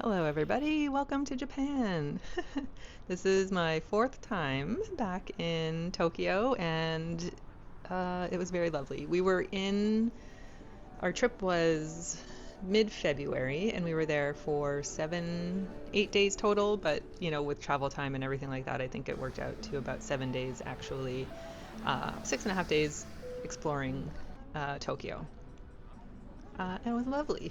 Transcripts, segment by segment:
Hello, everybody. Welcome to Japan. This is my fourth time back in Tokyo, and it was very lovely. Our trip was mid-February, and we were there for 8 days total, but with travel time and everything like that, I think it worked out to about 7 days actually, 6.5 days exploring Tokyo. And it was lovely.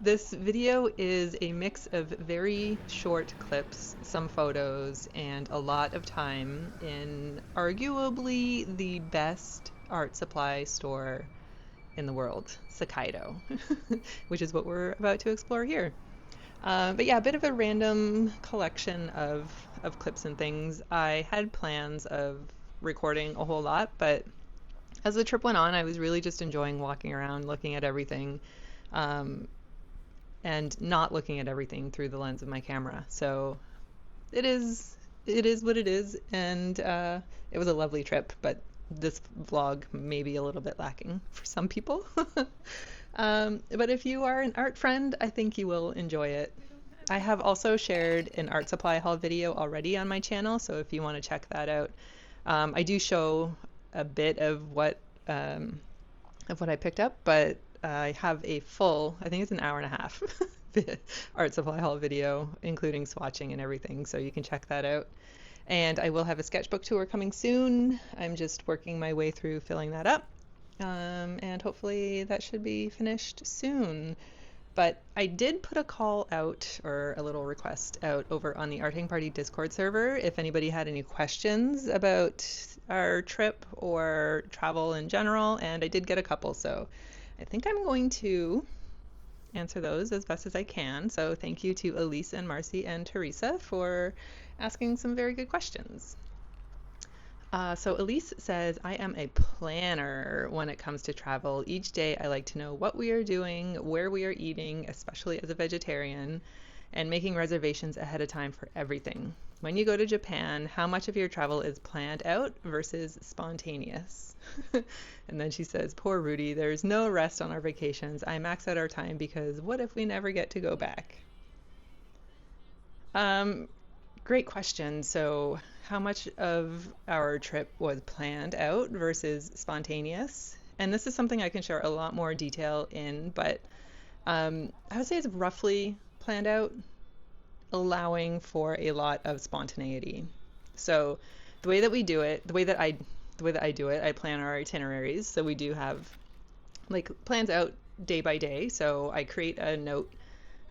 This video is a mix of very short clips, some photos, and a lot of time in arguably the best art supply store in the world, Sekaido, which is what we're about to explore here. But yeah, a bit of a random collection of clips and things. I had plans of recording a whole lot, but as the trip went on, I was really just enjoying walking around, looking at everything, um, and not looking at everything through the lens of my camera. So it is what it is, and it was a lovely trip, but this vlog may be a little bit lacking for some people. But if you are an art friend, I think you will enjoy it. I have also shared an art supply haul video already on my channel, so if you want to check that out, I do show a bit of what I picked up, but I have a full, I think it's an hour and a half art supply haul video, including swatching and everything, so you can check that out. And I will have a sketchbook tour coming soon. I'm just working my way through filling that up, and hopefully that should be finished soon. But I did put a call out, or a little request out, over on the Arting Party Discord server if anybody had any questions about our trip or travel in general, and I did get a couple, so I think I'm going to answer those as best as I can. So thank you to Elise and Marcy and Teresa for asking some very good questions. So Elise says, I am a planner when it comes to travel. Each day I like to know what we are doing, where we are eating, especially as a vegetarian, and making reservations ahead of time for everything. When you go to Japan, how much of your travel is planned out versus spontaneous? And then she says, poor Rudy, there's no rest on our vacations. I max out our time because what if we never get to go back? Great question. So how much of our trip was planned out versus spontaneous? And this is something I can share a lot more detail in, but I would say it's roughly planned out, allowing for a lot of spontaneity. So the way that we do it, the way that I do it, I plan our itineraries. So we do have like plans out day by day. So I create a note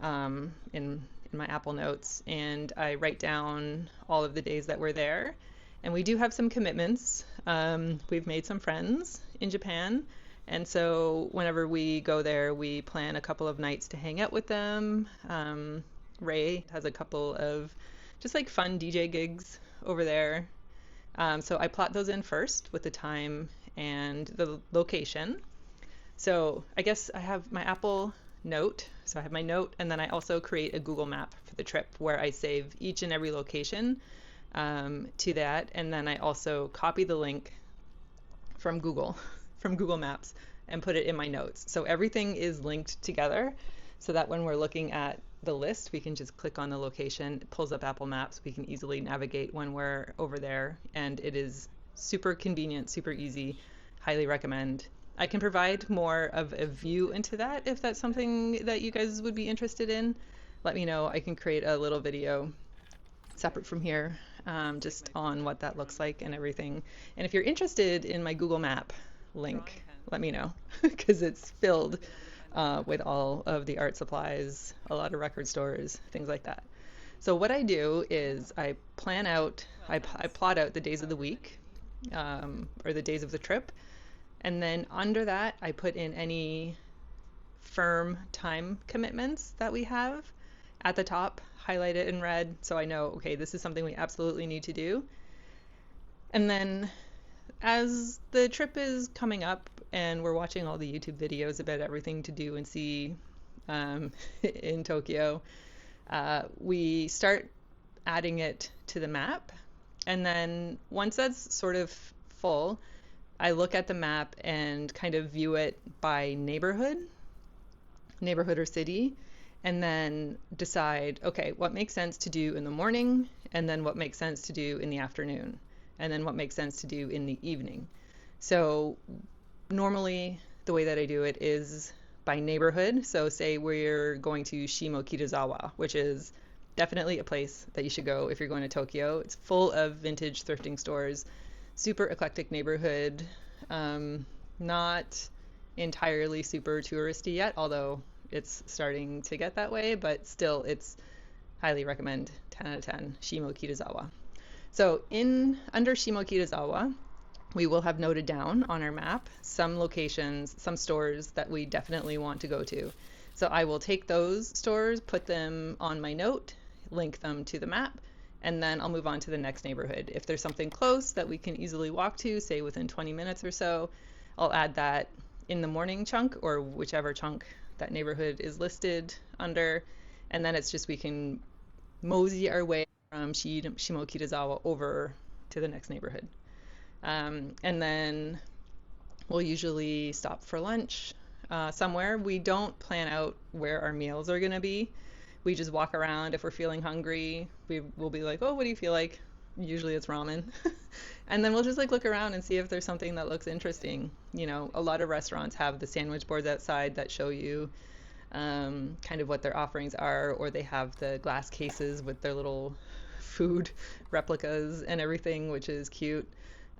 in my Apple Notes, and I write down all of the days that we're there. And we do have some commitments. We've made some friends in Japan, and so whenever we go there, we plan a couple of nights to hang out with them. Ray has a couple of just like fun DJ gigs over there. So I plot those in first with the time and the location. So I guess I have my Apple Note. So I have my note, and then I also create a Google map for the trip where I save each and every location to that. And then I also copy the link from Google Maps, and put it in my notes. So everything is linked together so that when we're looking at the list, we can just click on the location, it pulls up Apple Maps, we can easily navigate when we're over there, and it is super convenient, super easy. Highly recommend. I can provide more of a view into that if that's something that you guys would be interested in. Let me know. I can create a little video separate from here, just on what that looks like and everything. And if you're interested in my Google Map link, let me know, because it's filled with all of the art supplies, a lot of record stores, things like that. So what I do is I plot out the days of the week, or the days of the trip, and then under that I put in any firm time commitments that we have at the top, highlight it in red so I know, okay, this is something we absolutely need to do. And then as the trip is coming up and we're watching all the YouTube videos about everything to do and see in Tokyo, we start adding it to the map. And then once that's sort of full, I look at the map and kind of view it by neighborhood or city, and then decide, okay, what makes sense to do in the morning, and then what makes sense to do in the afternoon, and then what makes sense to do in the evening. So normally the way that I do it is by neighborhood. So say we're going to Shimokitazawa, which is definitely a place that you should go if you're going to Tokyo. It's full of vintage thrifting stores, super eclectic neighborhood, not entirely super touristy yet, although it's starting to get that way, but still it's highly recommend, 10 out of 10, Shimokitazawa. So in under Shimokitazawa, we will have noted down on our map some locations, some stores that we definitely want to go to. So I will take those stores, put them on my note, link them to the map, and then I'll move on to the next neighborhood. If there's something close that we can easily walk to, say within 20 minutes or so, I'll add that in the morning chunk or whichever chunk that neighborhood is listed under. And then it's just we can mosey our way from Shimokitazawa over to the next neighborhood. And then we'll usually stop for lunch somewhere. We don't plan out where our meals are going to be. We just walk around. If we're feeling hungry, we'll be like, oh, what do you feel like? Usually it's ramen. And then we'll just like look around and see if there's something that looks interesting. You know, a lot of restaurants have the sandwich boards outside that show you kind of what their offerings are, or they have the glass cases with their little food replicas and everything, which is cute.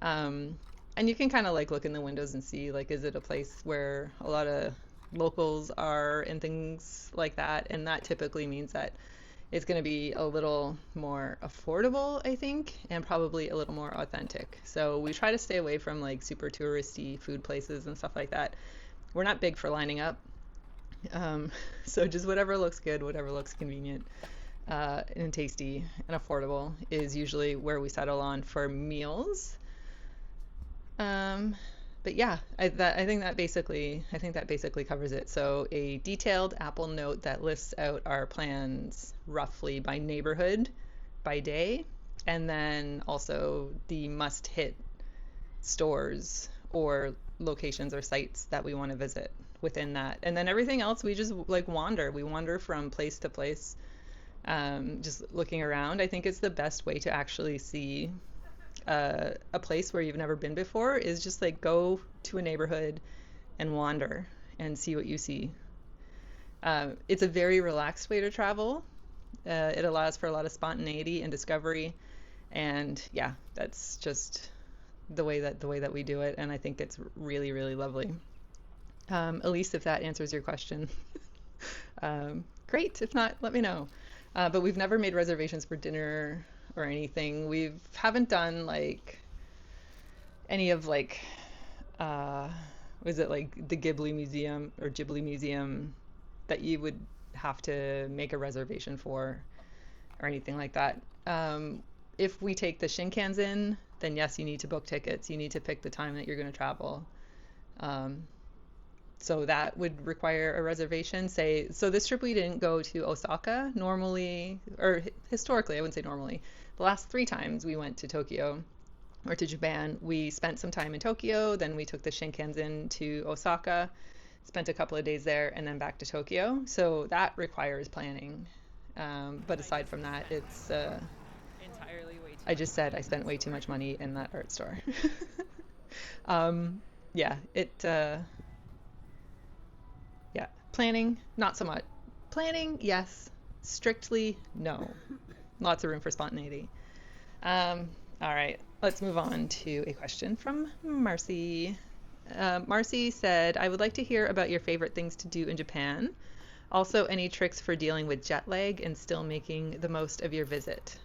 And you can kind of like look in the windows and see, like, is it a place where a lot of locals are and things like that. And that typically means that it's going to be a little more affordable, I think, and probably a little more authentic. So we try to stay away from like super touristy food places and stuff like that. We're not big for lining up. So just whatever looks good, whatever looks convenient, and tasty and affordable is usually where we settle on for meals. But yeah, I think that basically covers it. So a detailed Apple note that lists out our plans roughly by neighborhood, by day, and then also the must-hit stores or locations or sites that we want to visit within that. And then everything else, we just like wander. We wander from place to place, just looking around. I think it's the best way to actually see a place where you've never been before is just like go to a neighborhood and wander and see what you see. It's a very relaxed way to travel. It allows for a lot of spontaneity and discovery, and yeah, that's just the way that we do it, and I think it's really, really lovely. Elise, if that answers your question. Great. If not, let me know. But we've never made reservations for dinner or anything. We haven't done like any of like was it like the Ghibli Museum that you would have to make a reservation for or anything like that. If we take the Shinkansen, then yes, you need to book tickets. You need to pick the time that you're going to travel. So that would require a reservation. So this trip we didn't go to Osaka normally, or historically, I wouldn't say normally. The last 3 times we went to Tokyo or to Japan, we spent some time in Tokyo, then we took the Shinkansen to Osaka, spent a couple of days there, and then back to Tokyo. So that requires planning. But aside from that, it's I just said I spent way too much money in that art store. Yeah, yeah, planning, not so much. Planning, yes. Strictly, no. Lots of room for spontaneity. All right, let's move on to a question from Marcy. Marcy said, I would like to hear about your favorite things to do in Japan. Also, any tricks for dealing with jet lag and still making the most of your visit.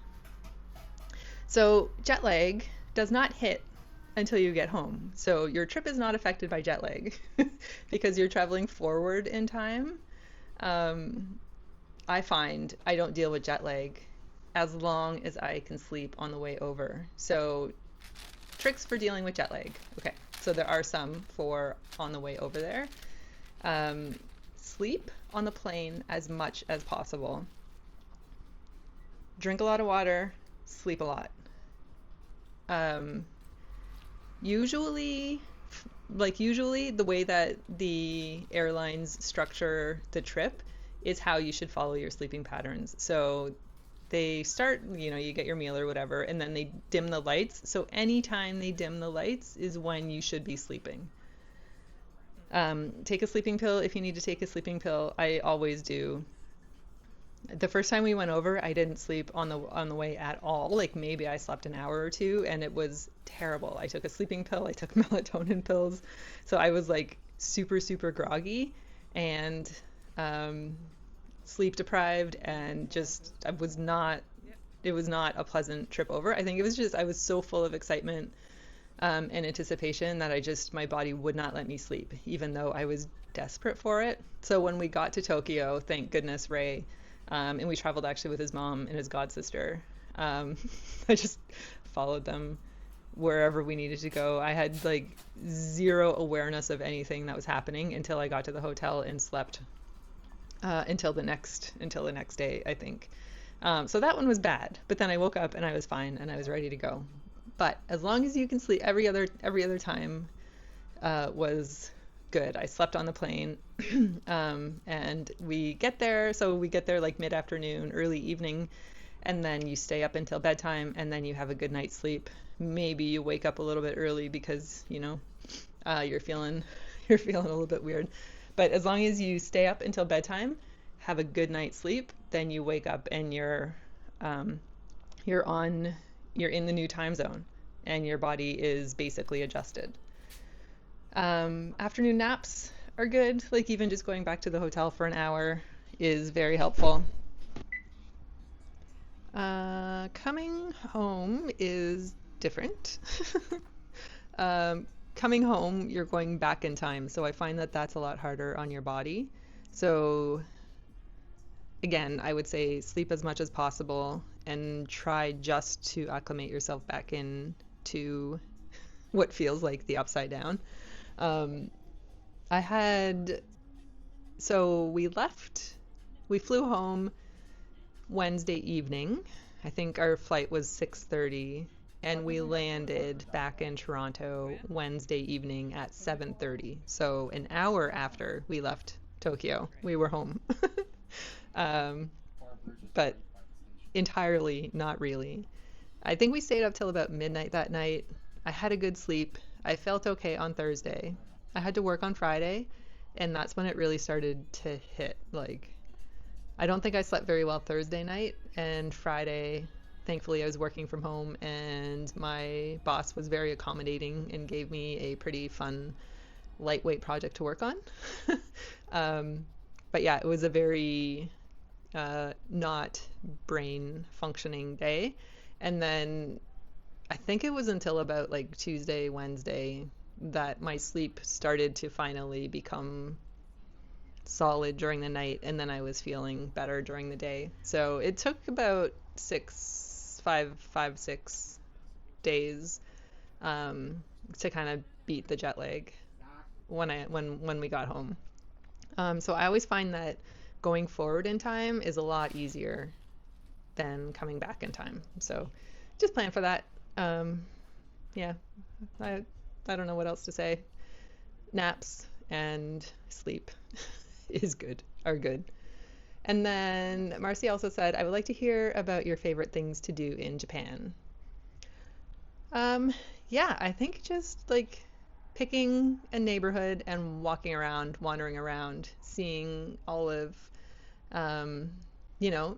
So jet lag does not hit until you get home. So your trip is not affected by jet lag because you're traveling forward in time. I find I don't deal with jet lag as long as I can sleep on the way over. So tricks for dealing with jet lag. Okay, so there are some for on the way over there. Sleep on the plane as much as possible. Drink a lot of water, sleep a lot. Usually the way that the airlines structure the trip is how you should follow your sleeping patterns. So they start, you get your meal or whatever, and then they dim the lights. So anytime they dim the lights is when you should be sleeping. Take a sleeping pill if you need to take a sleeping pill. I always do. The first time we went over, I didn't sleep on the way at all. Like maybe I slept an hour or two, and it was terrible. I took a sleeping pill, I took melatonin pills, so I was like super super groggy and um, sleep deprived, and just I was not. It was not a pleasant trip over. I think it was just I was so full of excitement and anticipation that my body would not let me sleep, even though I was desperate for it. So when we got to Tokyo, thank goodness Ray, and we traveled actually with his mom and his god sister. Um, I just followed them wherever we needed to go. I had like zero awareness of anything that was happening until I got to the hotel and slept until the next day, I think. So that one was bad, but then I woke up and I was fine and I was ready to go. But as long as you can sleep, every other time was good. I slept on the plane, and we get there like mid-afternoon, early evening, and then you stay up until bedtime, and then you have a good night's sleep. Maybe you wake up a little bit early because you're feeling you're feeling a little bit weird. But as long as you stay up until bedtime, have a good night's sleep, then you wake up and um, you're on you're in the new time zone, and your body is basically adjusted. Afternoon naps are good. Like even just going back to the hotel for an hour is very helpful. Coming home is different. Coming home, you're going back in time, so I find that that's a lot harder on your body. So again, I would say sleep as much as possible and try just to acclimate yourself back in to what feels like the upside down. Um, I had, so we flew home Wednesday evening. I think our flight was 6:30, and we landed back in Toronto Wednesday evening at 7:30. So an hour after we left Tokyo, we were home. um, but entirely not really. I think we stayed up till about midnight that night. I had a good sleep. I felt okay on Thursday. I had to work on Friday, and that's when it really started to hit. Like, I don't think I slept very well Thursday night, and Friday, thankfully, I was working from home, and my boss was very accommodating and gave me a pretty fun, lightweight project to work on. um, but yeah, it was a very not brain functioning day. And then I think it was until about like Tuesday, Wednesday that my sleep started to finally become solid during the night, and then I was feeling better during the day. So it took about 6 days to kind of beat the jet lag when we got home. So I always find that going forward in time is a lot easier than coming back in time. So just plan for that. Yeah, I, I don't know what else to say. Naps and sleep are good. And then Marcy also said, I would like to hear about your favorite things to do in Japan. Um, yeah, I think just like picking a neighborhood and walking around, wandering around, seeing all of, um, you know,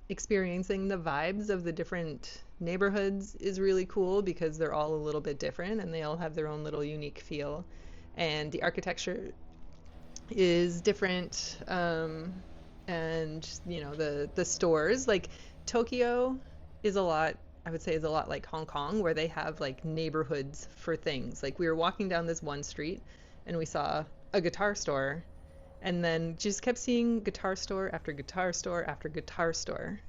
experiencing the vibes of the different neighborhoods is really cool because they're all a little bit different and they all have their own little unique feel. And the architecture is different. And the stores, like Tokyo is a lot, I would say, is a lot like Hong Kong, where they have like neighborhoods for things. Like we were walking down this one street and we saw a guitar store, and then just kept seeing guitar store after guitar store after guitar store,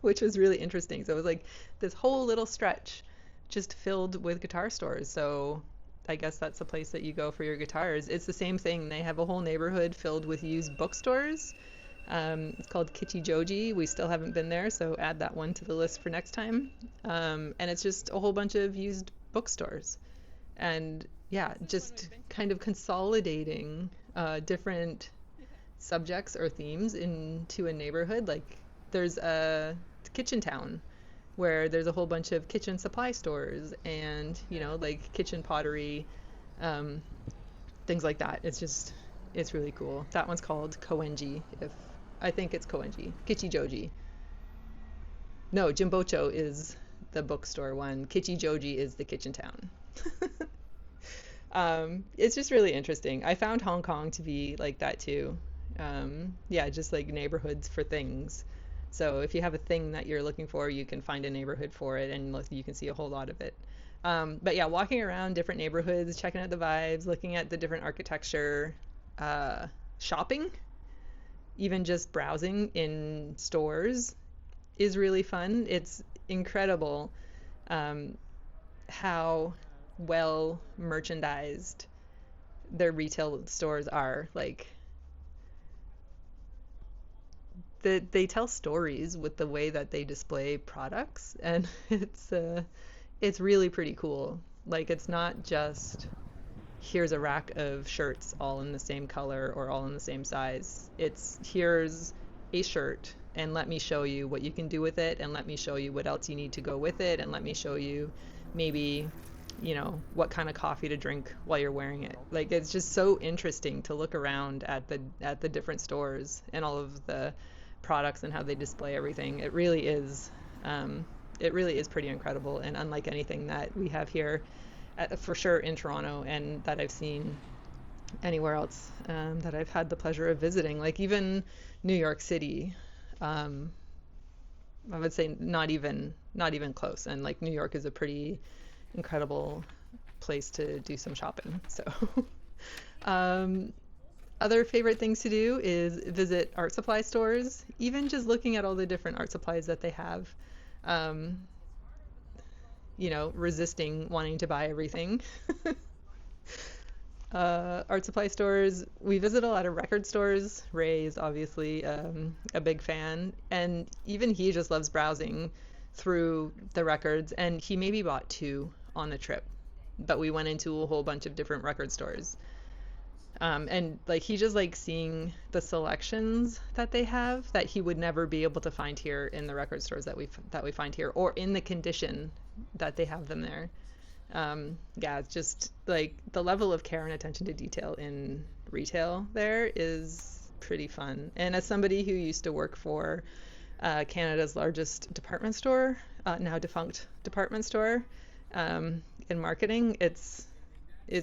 which was really interesting. So it was like this whole little stretch just filled with guitar stores. So I guess that's the place that you go for your guitars. It's the same thing. They have a whole neighborhood filled with used bookstores. It's called Kichijoji. We still haven't been there, so add that one to the list for next time. And it's just a whole bunch of used bookstores. And yeah, just kind of consolidating different subjects or themes into a neighborhood. Like there's a kitchen town where there's a whole bunch of kitchen supply stores and, like kitchen pottery, um, things like that. It's really cool. That one's called Koenji. If I think it's Koenji. Kichijoji. No, Jimbocho is the bookstore one. Kichijoji is the kitchen town. It's just really interesting. I found Hong Kong to be like that too. Yeah, just like neighborhoods for things. So if you have a thing that you're looking for, you can find a neighborhood for it and you can see a whole lot of it. But yeah, walking around different neighborhoods, checking out the vibes, looking at the different architecture, shopping, even just browsing in stores is really fun. It's incredible how well merchandised their retail stores are. Like they tell stories with the way that they display products, and it's really pretty cool. Like it's not just here's a rack of shirts all in the same color or all in the same size. It's here's a shirt and let me show you what you can do with it and let me show you what else you need to go with it and let me show you maybe what kind of coffee to drink while you're wearing it. Like it's just so interesting to look around at the different stores and all of the products and how they display everything. It really is pretty incredible and unlike anything that we have here for sure in Toronto and that I've seen anywhere else that I've had the pleasure of visiting. Like even New York City, I would say not even close. And like New York is a pretty incredible place to do some shopping. So other favorite things to do is visit art supply stores, even just looking at all the different art supplies that they have. Resisting wanting to buy everything. Art supply stores. We visit a lot of record stores. Ray is obviously a big fan, and even he just loves browsing through the records, and he maybe bought two on the trip, but we went into a whole bunch of different record stores. And like he just likes seeing the selections that they have that he would never be able to find here in the record stores that we find here, or in the condition that they have them there. Yeah, it's just like the level of care and attention to detail in retail there is pretty fun. And as somebody who used to work for Canada's largest department store, now defunct department store, in marketing, it's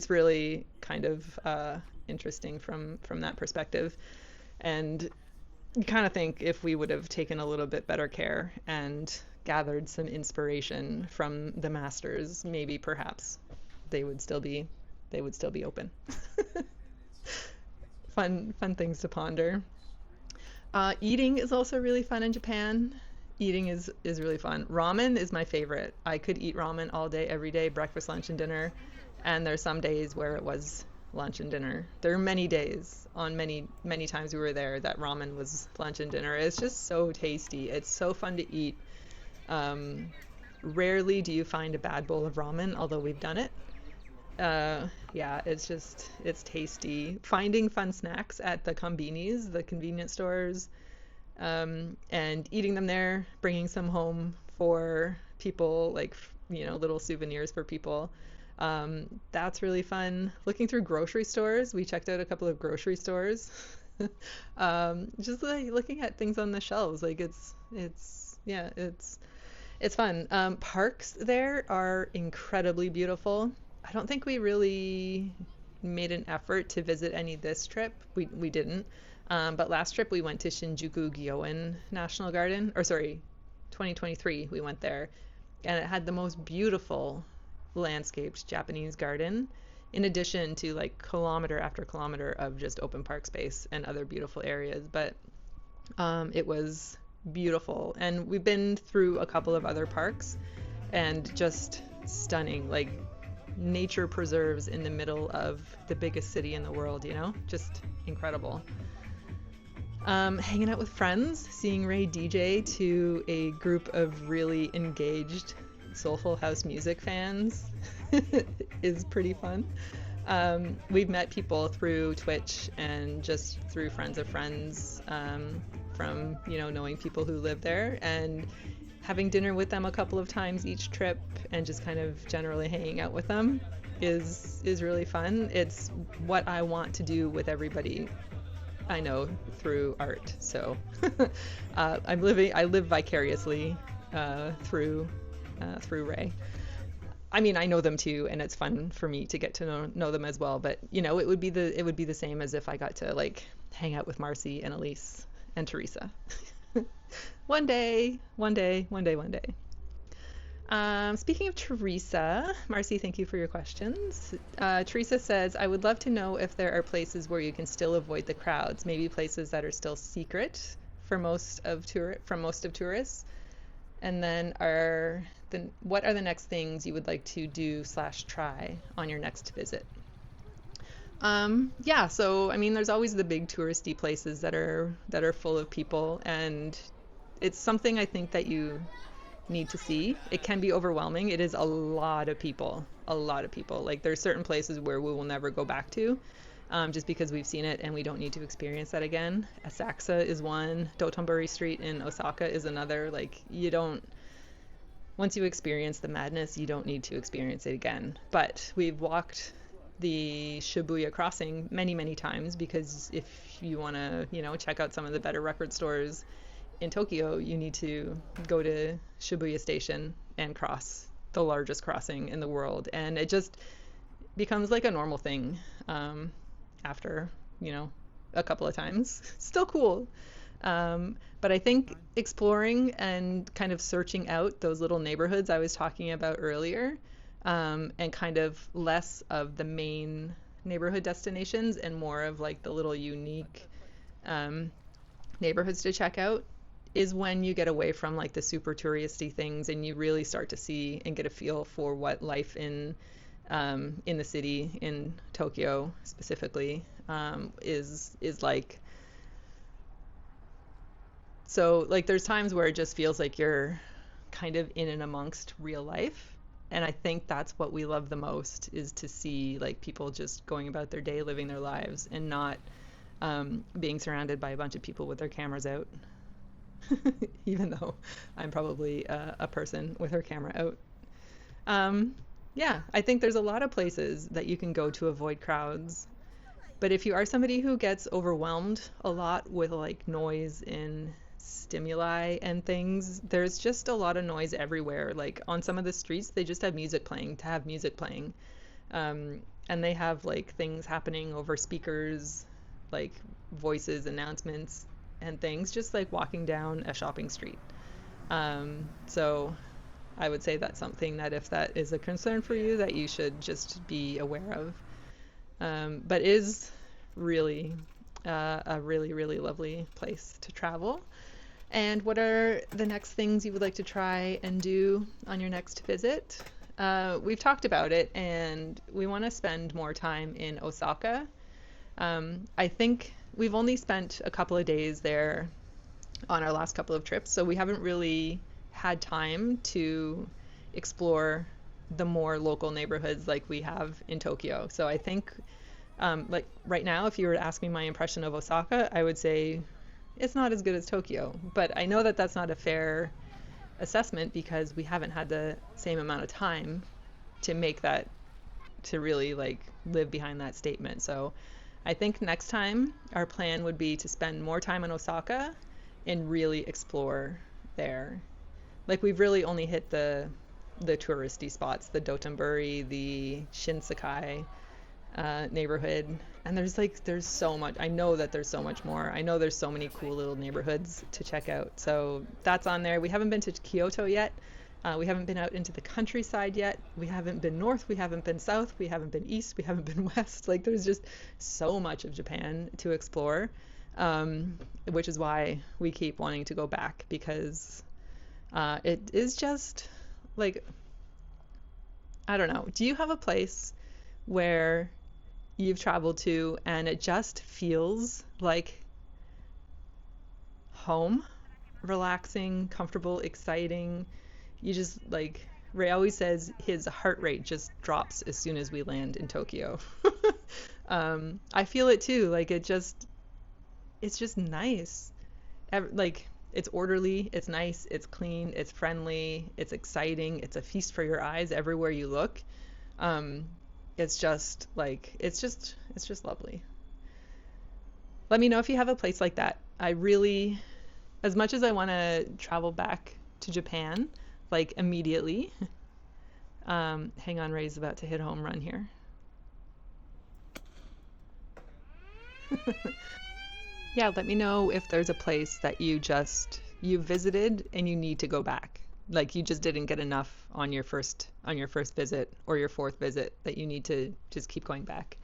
really kind of interesting from that perspective. And you kind of think if we would have taken a little bit better care and gathered some inspiration from the masters, maybe perhaps they would still be open. Fun things to ponder. Eating is also really fun in Japan. Eating is really fun. Ramen is my favorite. I could eat ramen all day, every day, breakfast, lunch, and dinner. And there's some days where it was lunch and dinner. There are many days, on many times we were there, that ramen was lunch and dinner. It's just so tasty. It's so fun to eat. Rarely do you find a bad bowl of ramen, although we've done it. Yeah, it's tasty. Finding fun snacks at the konbinis, the convenience stores, and eating them there, bringing some home for people, like, little souvenirs for people. That's really fun. Looking through grocery stores, we checked out a couple of grocery stores. Just like looking at things on the shelves, like it's fun. Parks there are incredibly beautiful. I don't think we really made an effort to visit any this trip. We didn't. But last trip we went to Shinjuku Gyoen National Garden, 2023 we went there, and it had the most beautiful landscaped Japanese garden, in addition to like kilometer after kilometer of just open park space and other beautiful areas. But it was beautiful, and we've been through a couple of other parks and just stunning, like nature preserves in the middle of the biggest city in the world, just incredible. Hanging out with friends, seeing Ray DJ to a group of really engaged soulful house music fans is pretty fun. We've met people through Twitch and just through friends of friends, from, knowing people who live there and having dinner with them a couple of times each trip and just kind of generally hanging out with them is really fun. It's what I want to do with everybody I know through art. So I live vicariously through Ray. I mean, I know them too, and it's fun for me to get to know them as well. But it would be the same as if I got to like hang out with Marcy and Elise and Teresa. One day, one day, one day, one day. Speaking of Teresa, Marcy, thank you for your questions. Teresa says, I would love to know if there are places where you can still avoid the crowds, maybe places that are still secret for from most of tourists. And then what are the next things you would like to do/try on your next visit? Yeah, so I mean, there's always the big touristy places that are full of people, and it's something I think that you need to see. It can be overwhelming. It is a lot of people, a lot of people. Like there's certain places where we will never go back to, just because we've seen it and we don't need to experience that again. Asakusa is one. Dotonbori Street in Osaka is another. Like once you experience the madness, you don't need to experience it again. But we've walked the Shibuya crossing many, many times because if you want to, check out some of the better record stores in Tokyo, you need to go to Shibuya Station and cross the largest crossing in the world. And it just becomes like a normal thing after, a couple of times. Still cool. But I think exploring and kind of searching out those little neighborhoods I was talking about earlier, and kind of less of the main neighborhood destinations and more of like the little unique neighborhoods to check out is when you get away from like the super touristy things and you really start to see and get a feel for what life in the city, in Tokyo specifically, is like. So like there's times where it just feels like you're kind of in and amongst real life. And I think that's what we love the most, is to see like people just going about their day, living their lives, and not being surrounded by a bunch of people with their cameras out. Even though I'm probably a person with her camera out. Yeah, I think there's a lot of places that you can go to avoid crowds. But if you are somebody who gets overwhelmed a lot with like noise and stimuli and things, there's just a lot of noise everywhere. Like on some of the streets, they just have music playing to have music playing. And they have like things happening over speakers, like voices, announcements, and things, just like walking down a shopping street. So I would say that's something that if that is a concern for you, that you should just be aware of. But is really a really, really lovely place to travel. And what are the next things you would like to try and do on your next visit? We've talked about it, and we want to spend more time in Osaka. I think we've only spent a couple of days there on our last couple of trips, so we haven't really had time to explore the more local neighborhoods like we have in Tokyo. So I think, like right now, if you were to ask me my impression of Osaka, I would say it's not as good as Tokyo. But I know that that's not a fair assessment because we haven't had the same amount of time to make that, to really like live behind that statement. So I think next time our plan would be to spend more time in Osaka and really explore there. Like we've really only hit the touristy spots, the Dotonbori, the Shinsekai neighborhood, and there's so much. I know that there's so much more. I know there's so many cool little neighborhoods to check out. So that's on there. We haven't been to Kyoto yet. We haven't been out into the countryside yet. We haven't been north. We haven't been south. We haven't been east. We haven't been west. Like there's just so much of Japan to explore, which is why we keep wanting to go back, because it is just like, I don't know. Do you have a place where you've traveled to and it just feels like home, relaxing, comfortable, exciting? You just like Ray always says his heart rate just drops as soon as we land in Tokyo. I feel it too. Like it's just nice. Like it's orderly, it's nice, it's clean, it's friendly, it's exciting, it's a feast for your eyes everywhere you look. Um, it's just it's just lovely. Let me know if you have a place like that. I really, as much as I want to travel back to Japan, like immediately. Hang on, Ray's about to hit a home run here. Yeah, let me know if there's a place that you visited and you need to go back. Like you just didn't get enough on your first visit or your fourth visit that you need to just keep going back.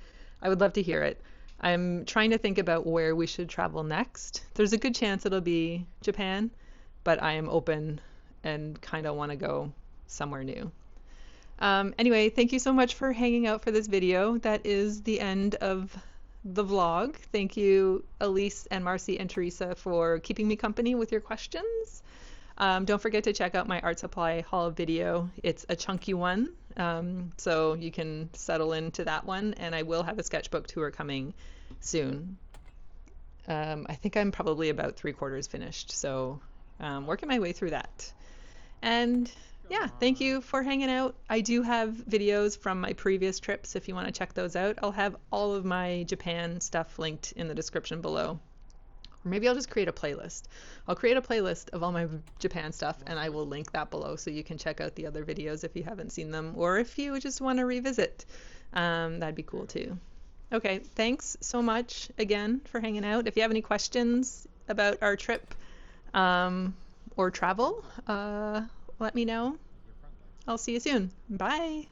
I would love to hear it. I'm trying to think about where we should travel next. There's a good chance it'll be Japan, but I am open and kind of want to go somewhere new. Anyway, thank you so much for hanging out for this video. That is the end of the vlog. Thank you, Elise and Marcy and Teresa, for keeping me company with your questions. Don't forget to check out my art supply haul video. It's a chunky one, so you can settle into that one, and I will have a sketchbook tour coming soon. I think I'm probably about 3/4 finished, so working my way through that. And yeah, thank you for hanging out. I do have videos from my previous trips if you want to check those out. I'll have all of my Japan stuff linked in the description below. Or maybe I'll just create a playlist. I'll create a playlist of all my Japan stuff and I will link that below so you can check out the other videos if you haven't seen them or if you just want to revisit. That'd be cool too. Okay, thanks so much again for hanging out. If you have any questions about our trip or travel, let me know. I'll see you soon. Bye.